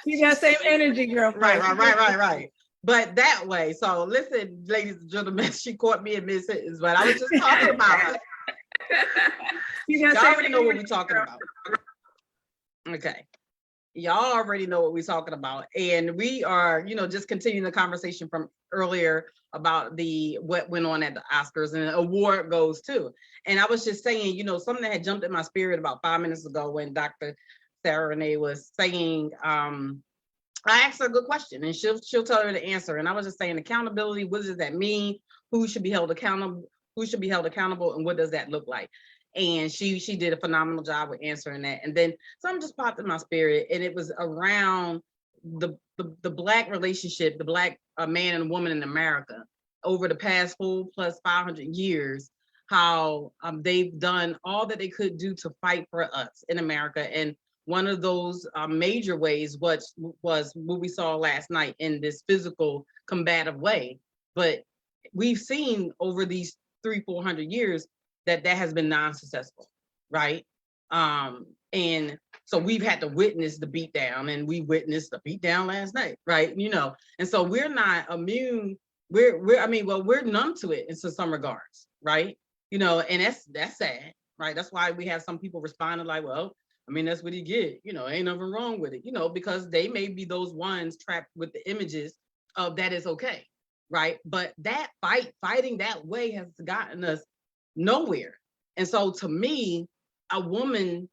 You got same energy, girlfriend. Right. But that way. So listen, ladies and gentlemen, she caught me in mid-sentence, but I was just talking about it. Y'all already know what we're talking about. Okay. Y'all already know what we're talking about. And we are, just continuing the conversation from earlier about what went on at the Oscars, and the award goes too. And I was just saying, something that had jumped in my spirit about 5 minutes ago when Dr. Sarah Renee was saying, I asked her a good question and she'll tell her the answer. And I was just saying, accountability, what does that mean? Who should be held accountable? And what does that look like? And she did a phenomenal job with answering that. And then something just popped in my spirit, and it was around the Black relationship, the Black man and woman in America over the past full plus 500 years, how they've done all that they could do to fight for us in America. And one of those major ways was what we saw last night in this physical combative way. But we've seen over these 300-400 years that has been non-successful, right? And so we've had to witness the beatdown, and we witnessed the beatdown last night, right? And so we're not immune. We're numb to it in some regards, right? And that's sad, right? That's why we have some people responding like, well, that's what he get, ain't nothing wrong with it, because they may be those ones trapped with the images of that is okay, right? But that fighting that way has gotten us nowhere. And so to me, a woman,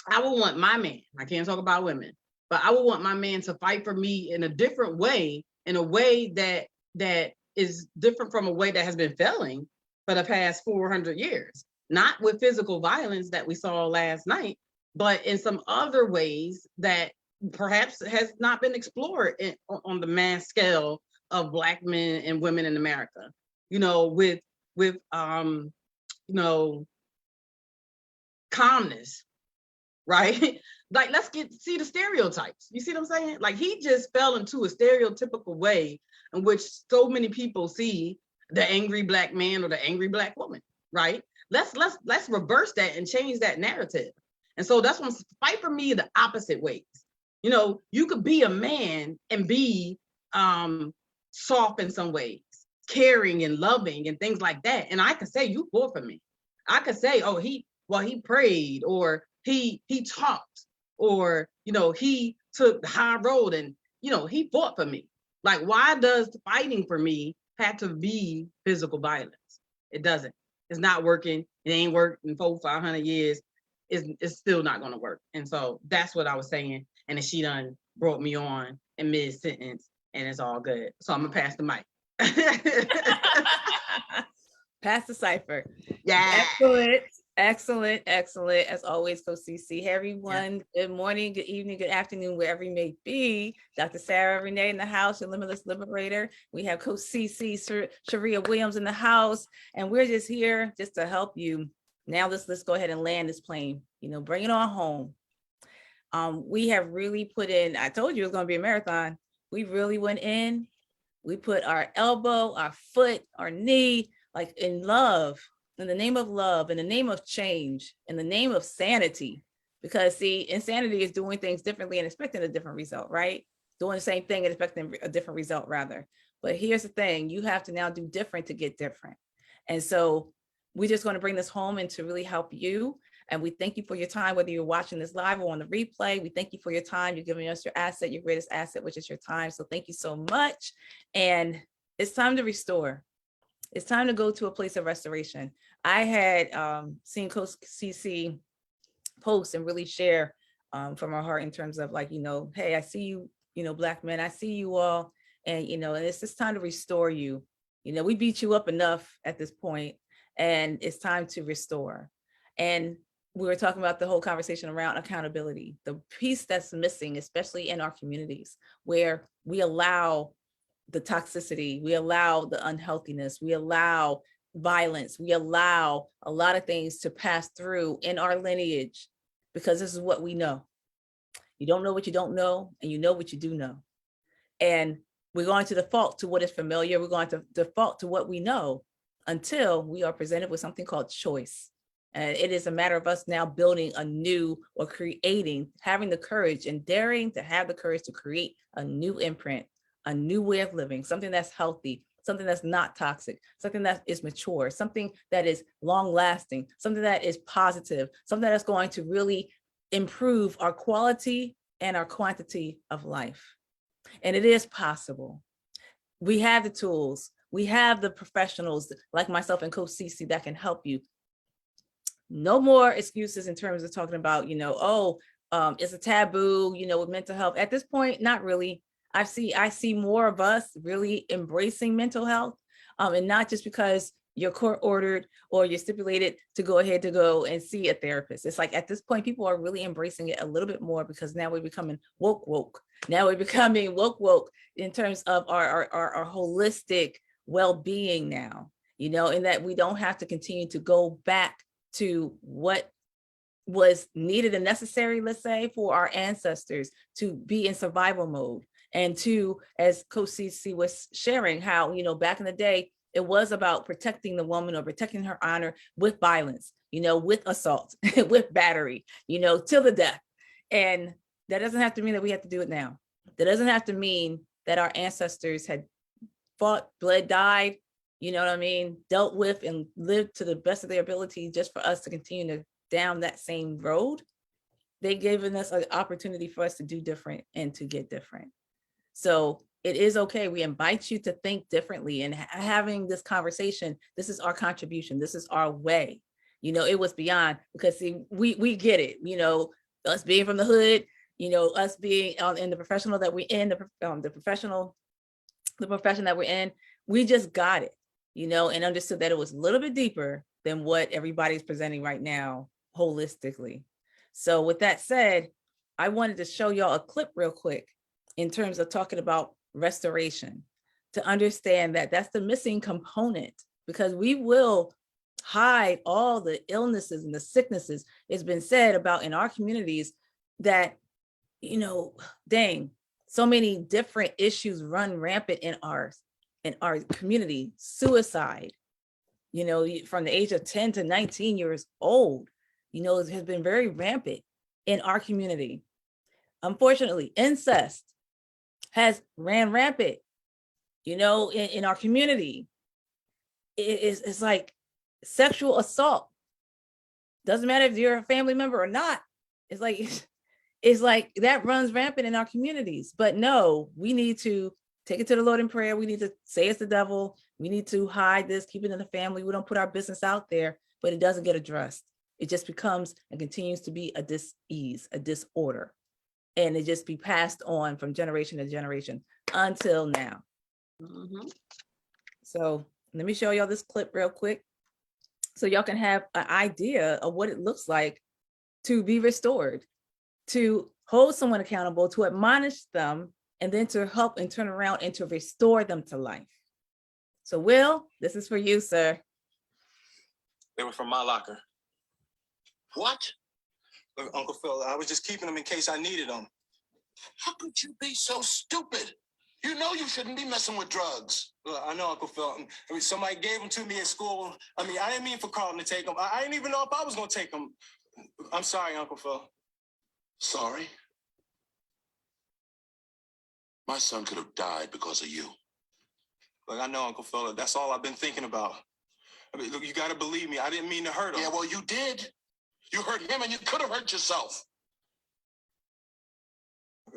I would want my man, I can't talk about women, but I would want my man to fight for me in a different way, in a way that is different from a way that has been failing for the past 400 years, not with physical violence that we saw last night, but in some other ways that perhaps has not been explored on the mass scale of Black men and women in America, with calmness, right? Like, let's see the stereotypes. You see what I'm saying? Like, he just fell into a stereotypical way in which so many people see the angry Black man or the angry Black woman, right? Let's reverse that and change that narrative. And so that's one fight for me the opposite ways. You could be a man and be soft in some ways, caring and loving and things like that. And I could say, you fought for me. I could say, oh, he prayed, or he talked, or, he took the high road and, he fought for me. Like, why does fighting for me have to be physical violence? It doesn't. It's not working. It ain't worked in 400-500 years. It's still not going to work. And so that's what I was saying. And then she done brought me on in mid-sentence, and it's all good. So I'm going to pass the mic. Pass the cipher. Yeah. Excellent. As always, Coach CC. Hey, everyone. Yeah. Good morning, good evening, good afternoon, wherever you may be. Dr. Sarah Renee in the house, your limitless liberator. We have Coach CC, Sharia Williams in the house, and we're just here just to help you. Now let's go ahead and land this plane, bring it on home. We have really put in, I told you it was going to be a marathon. We really went in, we put our elbow, our foot, our knee, like in love, in the name of love, in the name of change, in the name of sanity. Because see, insanity is doing things differently and expecting a different result, right? Doing the same thing and expecting a different result rather. But here's the thing, you have to now do different to get different. And so we're just going to bring this home and to really help you. And we thank you for your time, whether you're watching this live or on the replay. We thank you for your time. You're giving us your asset, your greatest asset, which is your time. So thank you so much. And it's time to restore. It's time to go to a place of restoration. I had seen Coach CC post and really share from our heart in terms of like, hey, I see you, Black men, I see you all. And, and it's just time to restore you. We beat you up enough at this point. And it's time to restore. And we were talking about the whole conversation around accountability, the piece that's missing, especially in our communities, where we allow the toxicity, we allow the unhealthiness, we allow violence, we allow a lot of things to pass through in our lineage, because this is what we know. You don't know what you don't know, and you know what you do know. And we're going to default to what is familiar. We're going to default to what we know, until we are presented with something called choice. And it is a matter of us now building a new or creating, having the courage and daring to have the courage to create a new imprint, a new way of living, something that's healthy, something that's not toxic, something that is mature, something that is long lasting, something that is positive, something that's going to really improve our quality and our quantity of life. And it is possible. We have the tools. We have the professionals like myself and Coach CC that can help you. No more excuses in terms of talking about, it's a taboo, with mental health. At this point, not really. I see more of us really embracing mental health, and not just because you're court ordered or you're stipulated to go ahead to go and see a therapist. It's like at this point, people are really embracing it a little bit more because now we're becoming woke. Now we're becoming woke in terms of our holistic well-being now, and that we don't have to continue to go back to what was needed and necessary, let's say, for our ancestors to be in survival mode. And to, as Coach CC was sharing, how, back in the day, it was about protecting the woman or protecting her honor with violence, with assault, with battery, till the death. And that doesn't have to mean that we have to do it now. That doesn't have to mean that our ancestors had fought, bled, died, dealt with and lived to the best of their ability just for us to continue to down that same road. They've given us an opportunity for us to do different and to get different. So it is okay. We invite you to think differently, and having this conversation, this is our contribution. This is our way. It was beyond, because see, we get it, us being from the hood, us being in the professional that we're in, the profession that we're in, we just got it, and understood that it was a little bit deeper than what everybody's presenting right now holistically. So with that said, I wanted to show y'all a clip real quick in terms of talking about restoration, to understand that that's the missing component, because we will hide all the illnesses and the sicknesses. It's been said about in our communities that, dang, so many different issues run rampant in our community. Suicide, from the age of 10 to 19 years old, it has been very rampant in our community. Unfortunately, incest has ran rampant, in our community. It's like sexual assault. Doesn't matter if you're a family member or not. It's like that runs rampant in our communities. But no, we need to take it to the Lord in prayer. We need to say it's the devil. We need to hide this, keep it in the family. We don't put our business out there, but it doesn't get addressed. It just becomes and continues to be a dis-ease, a disorder. And it just be passed on from generation to generation until now. Mm-hmm. So let me show y'all this clip real quick, so y'all can have an idea of what it looks like to be restored, to hold someone accountable, to admonish them, and then to help and turn around and to restore them to life. So Will, this is for you, sir. They were from my locker. What? Look, Uncle Phil, I was just keeping them in case I needed them. How could you be so stupid? You know you shouldn't be messing with drugs. Look, I know, Uncle Phil. I mean, somebody gave them to me at school. I mean, I didn't mean for Carlton to take them. I didn't even know if I was going to take them. I'm sorry, Uncle Phil. Sorry? My son could have died because of you. Look, I know, Uncle Phil. That's all I've been thinking about. I mean, look, you got to believe me. I didn't mean to hurt him. Yeah, well, you did. You hurt him and you could have hurt yourself.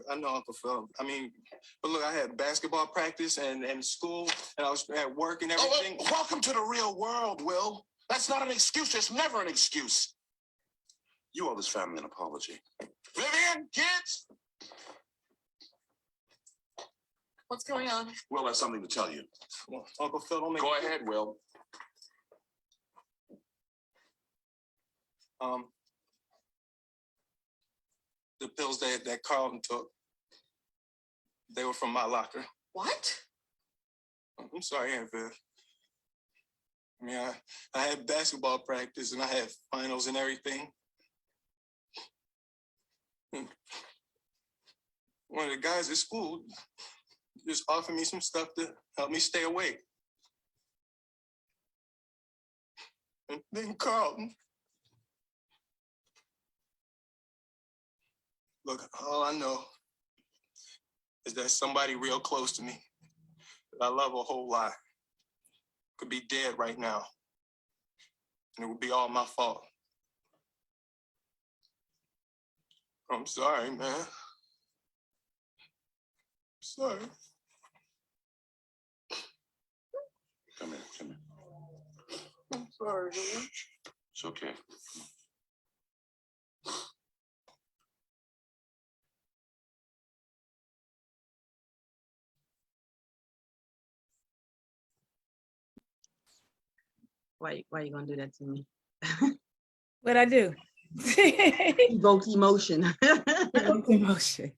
I know, Uncle Phil. I mean, but look, I had basketball practice and school, and I was at work and everything. Oh, welcome to the real world, Will. That's not an excuse. It's never an excuse. You owe this family an apology. Vivian, kids! What's going on? Will has something to tell you. Well, Uncle Phil, don't make Go ahead, Will. The pills that Carlton took, they were from my locker. What? I'm sorry, Aunt Viv. I mean, I had basketball practice and I had finals and everything. And one of the guys at school just offered me some stuff to help me stay awake. And then Carlton, Look, all I know is that somebody real close to me that I love a whole lot could be dead right now. And it would be all my fault. I'm sorry, man. Sorry. Come here, come here. I'm sorry, man. It's okay. Why you gonna do that to me? What'd I do? Evoke emotion. Emotion.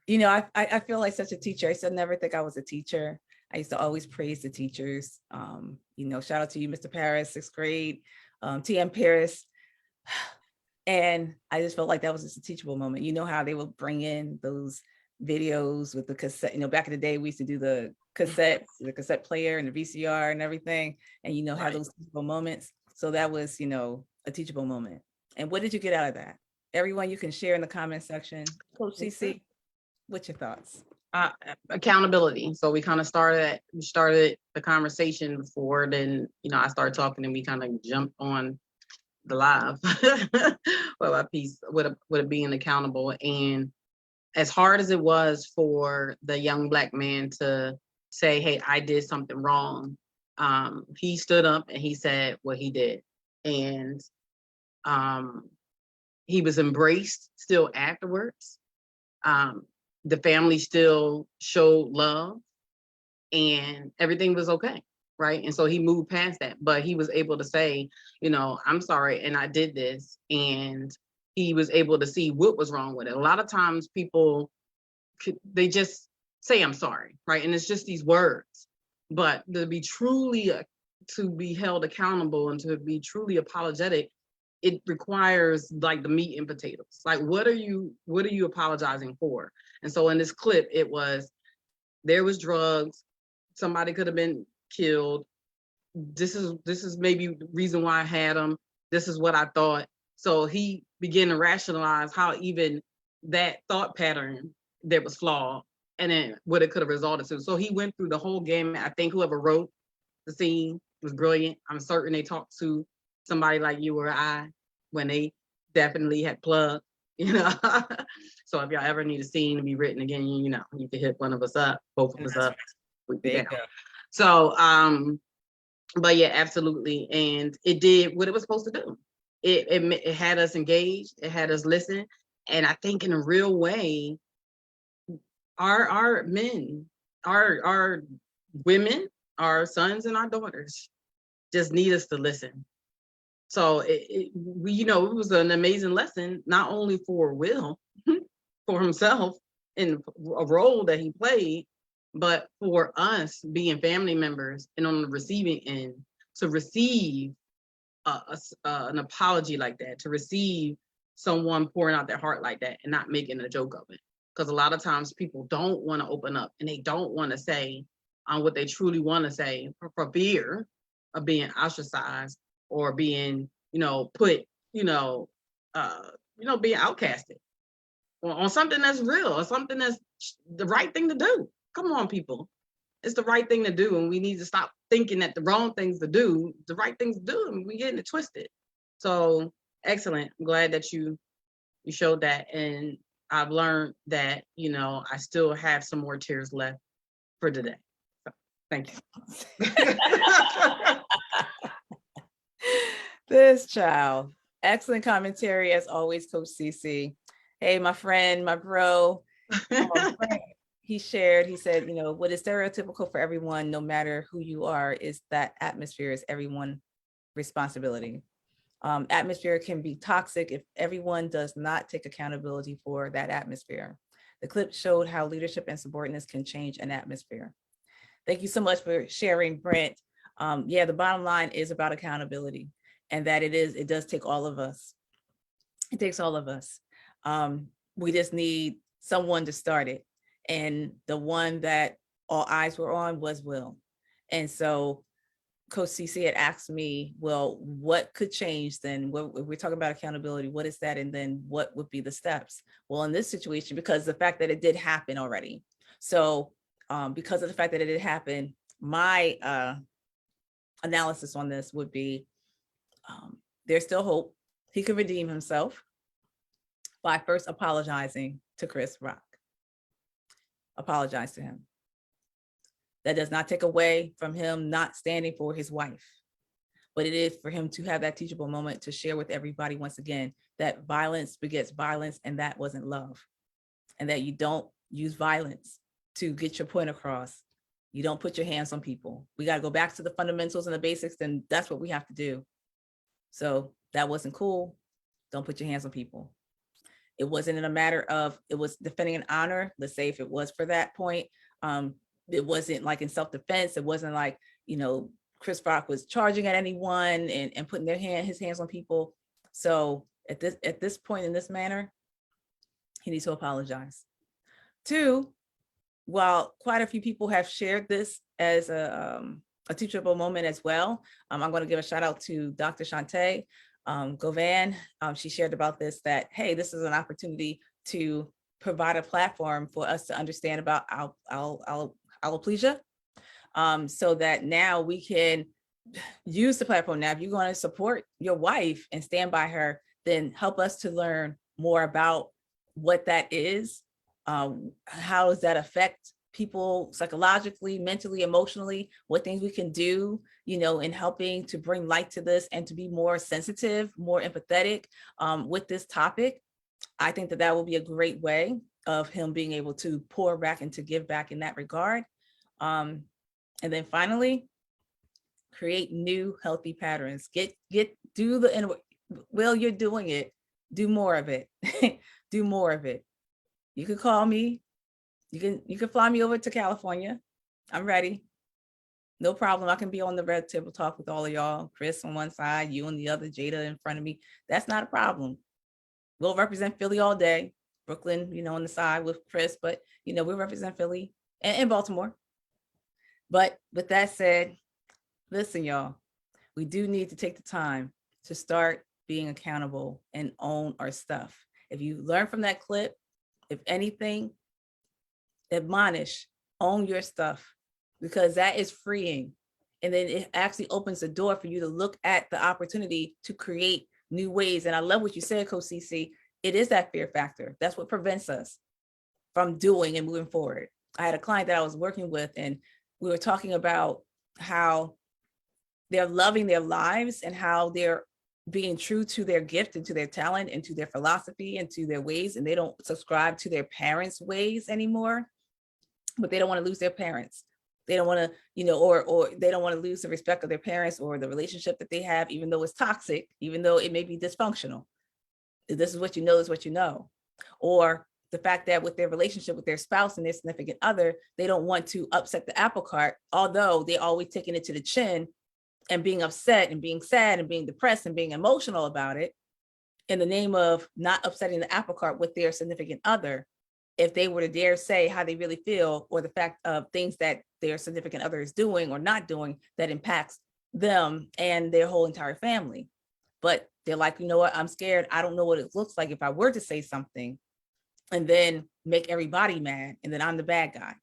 You know, I feel like such a teacher. I used to never think I was a teacher. I used to always praise the teachers. You know, shout out to you, Mr. Paris, 6th grade, TM Paris. And I just felt like that was just a teachable moment. You know how they would bring in those videos with the cassette, you know, back in the day, we used to do the cassette player and the VCR and everything. And, you know, have those teachable moments. So that was, you know, a teachable moment. And what did you get out of that? Everyone, you can share in the comment section. Coach CC, what's your thoughts? Accountability. So we kind of started the conversation before then, you know, I started talking and we kind of jumped on the live with a piece with it being accountable. And as hard as it was for the young Black man to say, hey, I did something wrong, he stood up and he said what he did. And he was embraced still afterwards. The family still showed love and everything was okay, right? And so he moved past that, but he was able to say, you know, I'm sorry, and I did this, and he was able to see what was wrong with it. A lot of times people, they just say, I'm sorry, right? And it's just these words, but to be truly, to be held accountable and to be truly apologetic, it requires like the meat and potatoes. Like, what are you apologizing for? And so in this clip, it was, there was drugs, somebody could have been killed. This is maybe the reason why I had them. This is what I thought. So he began to rationalize how even that thought pattern that was flawed and then what it could have resulted to. So he went through the whole game. I think whoever wrote the scene was brilliant. I'm certain they talked to somebody like you or I when they definitely had plugged, you know. So if y'all ever need a scene to be written again, you know, you can hit one of us up, both of us up. There you go. So, but yeah, absolutely. And it did what it was supposed to do. It had us engaged, it had us listen. And I think in a real way, our men, our women, our sons and our daughters just need us to listen. So we, you know, it was an amazing lesson, not only for Will, for himself in a role that he played, but for us being family members and on the receiving end, to receive an apology like that, to receive someone pouring out their heart like that and not making a joke of it. Because a lot of times people don't want to open up and they don't want to say what they truly want to say for fear of being ostracized or being, you know, put, being outcasted on something that's real or something that's the right thing to do. Come on, people. It's the right thing to do, and we need to stop thinking that the wrong things to do, the right things to do, and we're getting it twisted. So excellent. I'm glad that you showed that, and I've learned that, you know, I still have some more tears left for today. So, thank you. This child. Excellent commentary as always, Coach CC. Hey, my friend, my bro. He shared, he said, you know, what is stereotypical for everyone, no matter who you are, is that atmosphere is everyone's responsibility. Atmosphere can be toxic if everyone does not take accountability for that atmosphere. The clip showed how leadership and subordinates can change an atmosphere. Thank you so much for sharing, Brent. Yeah, the bottom line is about accountability, and that it does take all of us. It takes all of us. We just need someone to start it. And the one that all eyes were on was Will. And so Coach CC had asked me, well, what could change then? We're talking about accountability. What is that? And then what would be the steps? Well, in this situation, because the fact that it did happen already. So because of the fact that it did happen, my analysis on this would be there's still hope. He could redeem himself by first apologizing to Chris Rock. Apologize to him. That does not take away from him not standing for his wife, but it is for him to have that teachable moment to share with everybody once again that violence begets violence, and that wasn't love, and that you don't use violence to get your point across. You don't put your hands on people. We got to go back to the fundamentals and the basics, and that's what we have to do. So that wasn't cool. Don't put your hands on people. It wasn't in a matter of, it was defending an honor. Let's say if it was for that point, it wasn't like in self-defense. It wasn't like, Chris Rock was charging at anyone and putting his hands on people. So at this point in this manner, he needs to apologize. 2, while quite a few people have shared this as a teachable moment as well, I'm going to give a shout out to Dr. Shantae Govan. She shared about this, that, hey, this is an opportunity to provide a platform for us to understand about alopecia, so that now we can use the platform. Now, if you're going to support your wife and stand by her, then help us to learn more about what that is. How does that affect people psychologically, mentally, emotionally, what things we can do, in helping to bring light to this and to be more sensitive, more empathetic with this topic. I think that will be a great way of him being able to pour back and to give back in that regard. And then finally, create new healthy patterns. Well, you're doing it. Do more of it. Do more of it. You can call me. You can fly me over to California. I'm ready. No problem. I can be on the red table talk with all of y'all. Chris on one side, you on the other, Jada in front of me. That's not a problem. We'll represent Philly all day. Brooklyn, on the side with Chris, but we'll represent Philly and Baltimore. But with that said, listen, y'all, we do need to take the time to start being accountable and own our stuff. If you learn from that clip, if anything, admonish, own your stuff, because that is freeing. And then it actually opens the door for you to look at the opportunity to create new ways. And I love what you said, Coach CC. It is that fear factor. That's what prevents us from doing and moving forward. I had a client that I was working with, and we were talking about how they're loving their lives and how they're being true to their gift and to their talent and to their philosophy and to their ways. And they don't subscribe to their parents' ways anymore, but they don't want to lose their parents. They don't want to, or they don't want to lose the respect of their parents or the relationship that they have, even though it's toxic, even though it may be dysfunctional. This is what you know, is what you know. Or the fact that with their relationship with their spouse and their significant other, they don't want to upset the apple cart, although they always taking it to the chin and being upset and being sad and being depressed and being emotional about it in the name of not upsetting the apple cart with their significant other. If they were to dare say how they really feel, or the fact of things that their significant other is doing or not doing that impacts them and their whole entire family. But they're like, you know what, I'm scared. I don't know what it looks like if I were to say something and then make everybody mad, and then I'm the bad guy.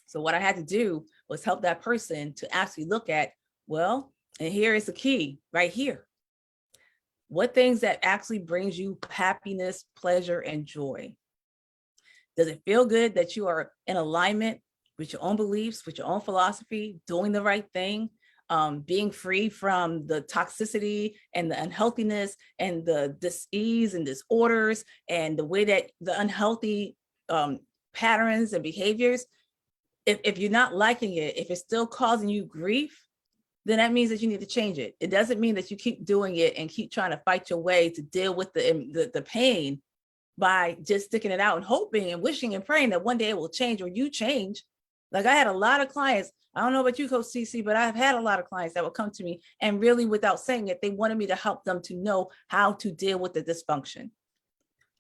So what I had to do was help that person to actually look at, well, and here is the key right here. What things that actually brings you happiness, pleasure, and joy? Does it feel good that you are in alignment with your own beliefs, with your own philosophy, doing the right thing, being free from the toxicity and the unhealthiness and the dis-ease and disorders and the way that the unhealthy patterns and behaviors? If you're not liking it, if it's still causing you grief, then that means that you need to change it. It doesn't mean that you keep doing it and keep trying to fight your way to deal with the pain by just sticking it out and hoping and wishing and praying that one day it will change or you change. Like I had a lot of clients, I don't know about you, Coach CC, but I've had a lot of clients that would come to me and really without saying it, they wanted me to help them to know how to deal with the dysfunction.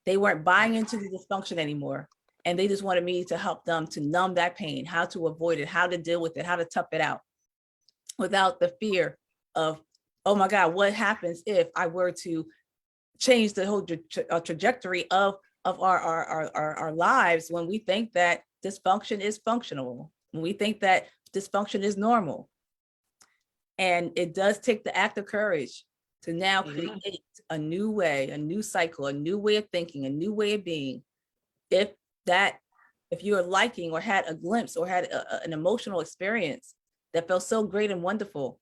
They weren't buying into the dysfunction anymore. And they just wanted me to help them to numb that pain, how to avoid it, how to deal with it, how to tough it out. without the fear of, oh my God, what happens if I were to change the whole trajectory of our lives, when we think that dysfunction is functional, when we think that dysfunction is normal. And it does take the act of courage to now create a new way, a new cycle, a new way of thinking, a new way of being. If you're liking or had a glimpse or had an emotional experience that felt so great and wonderful,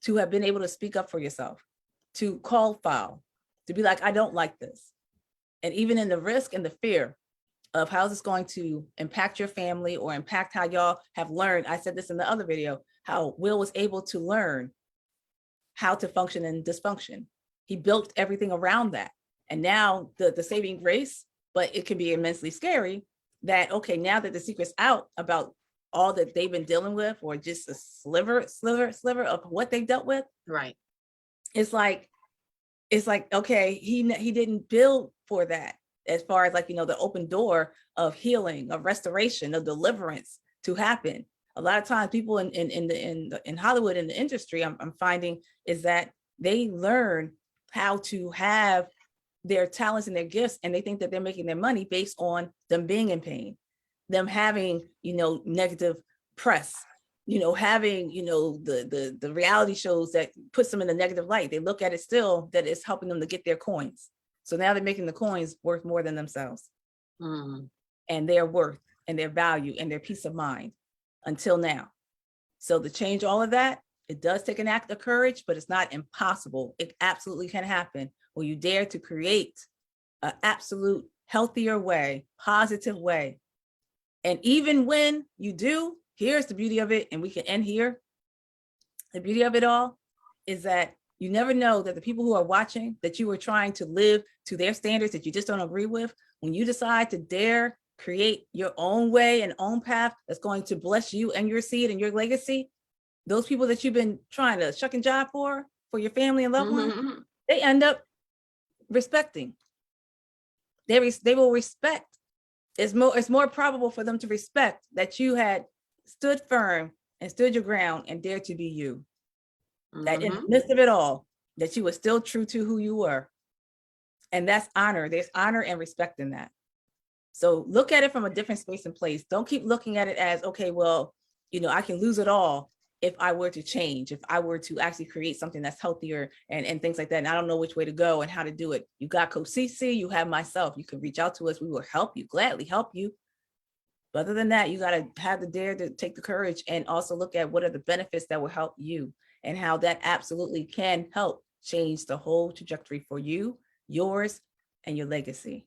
to have been able to speak up for yourself, to call foul, to be like, I don't like this. And even in the risk and the fear of how this going to impact your family or impact how y'all have learned. I said this in the other video, how Will was able to learn how to function in dysfunction. He built everything around that. And now the saving grace, but it can be immensely scary that, okay, now that the secret's out about all that they've been dealing with, or just a sliver of what they dealt with. Right. It's like, okay, he didn't build for that, as far as like, the open door of healing, of restoration, of deliverance to happen. A lot of times people in Hollywood, in the industry, I'm finding is that they learn how to have their talents and their gifts, and they think that they're making their money based on them being in pain, them having, negative press, having, the reality shows that puts them in a negative light. They look at it still that it's helping them to get their coins. So now they're making the coins worth more than themselves and their worth and their value and their peace of mind until now. So to change all of that, it does take an act of courage, but it's not impossible. It absolutely can happen when you dare to create an absolute healthier way, positive way. And even when you do, here's the beauty of it, and we can end here. The beauty of it all is that you never know that the people who are watching, that you are trying to live to their standards that you just don't agree with, when you decide to dare create your own way and own path that's going to bless you and your seed and your legacy, those people that you've been trying to shuck and jive for your family and loved ones, they end up respecting. They will respect. It's more probable for them to respect that you had stood firm and stood your ground and dared to be you. That in the midst of it all, that you were still true to who you were. And that's honor. There's honor and respect in that. So look at it from a different space and place. Don't keep looking at it as, okay, well, I can lose it all if I were to change, if I were to actually create something that's healthier and things like that. And I don't know which way to go and how to do it. You got Coach CC, you have myself. You can reach out to us. We will help you, gladly help you. But other than that, you got to have the dare to take the courage and also look at what are the benefits that will help you and how that absolutely can help change the whole trajectory for you, yours, and your legacy.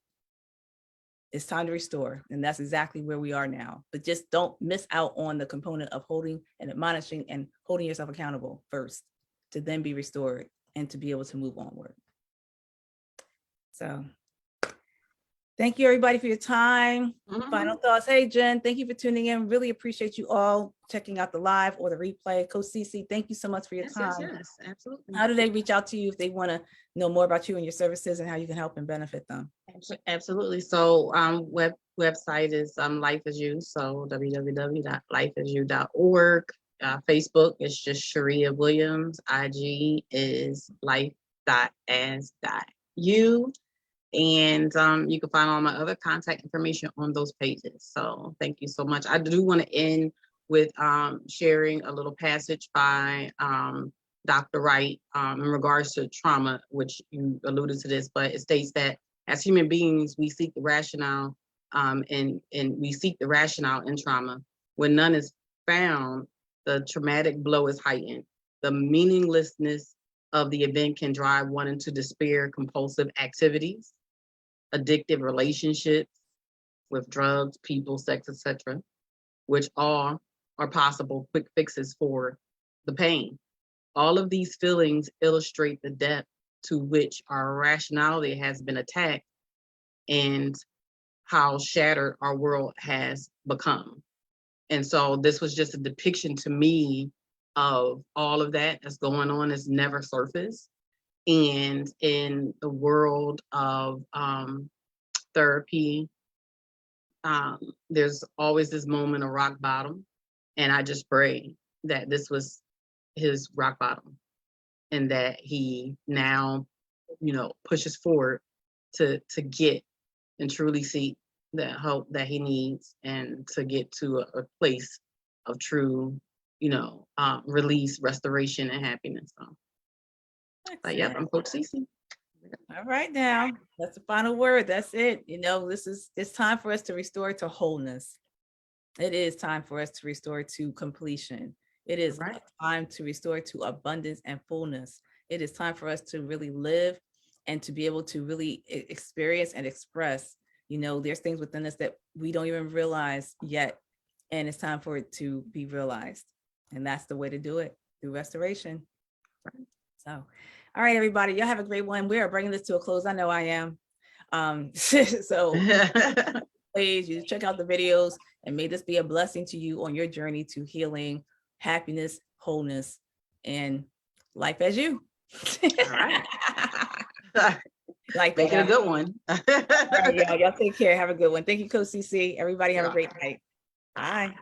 It's time to restore. And that's exactly where we are now. But just don't miss out on the component of holding and admonishing and holding yourself accountable first, to then be restored and to be able to move onward. So thank you, everybody, for your time. Final thoughts. Hey, Jen, thank you for tuning in. Really appreciate you all checking out the live or the replay. Coach CC, thank you so much for your time. Yes, absolutely. How do they reach out to you if they want to know more about you and your services and how you can help and benefit them? Absolutely. So website is Life Is You. So www.lifeisyou.org. Facebook is just Sharia Williams. IG is life.as.you. And you can find all my other contact information on those pages. So thank you so much. I do want to end with sharing a little passage by Dr. Wright in regards to trauma, which you alluded to this, but it states that as human beings, we seek the rationale and we seek the rationale in trauma. When none is found, the traumatic blow is heightened. The meaninglessness of the event can drive one into despair, compulsive activities, addictive relationships with drugs, people, sex, etc., which all are possible quick fixes for the pain. All of these feelings illustrate the depth to which our rationality has been attacked and how shattered our world has become. And so this was just a depiction to me of all of that that's going on, that's never surfaced. And in the world of therapy, there's always this moment of rock bottom. And I just pray that this was his rock bottom, and that he now, pushes forward to get and truly seek that hope that he needs, and to get to a place of true, release, restoration, and happiness. So, but yeah, I'm Coach CC. All right, now that's the final word. That's it. It's time for us to restore to wholeness. It is time for us to restore to completion. It is Right. time to restore to abundance and fullness. It is time for us to really live and to be able to really experience and express. There's things within us that we don't even realize yet. And it's time for it to be realized. And that's the way to do it, through restoration. So, all right, everybody, y'all have a great one. We are bringing this to a close. I know I am. So please, you check out the videos, and may this be a blessing to you on your journey to healing, happiness, wholeness, and life as you. All right. Like Make it a good one. All right, y'all take care. Have a good one. Thank you, Coach CC. Everybody have a Yeah. great night. Bye.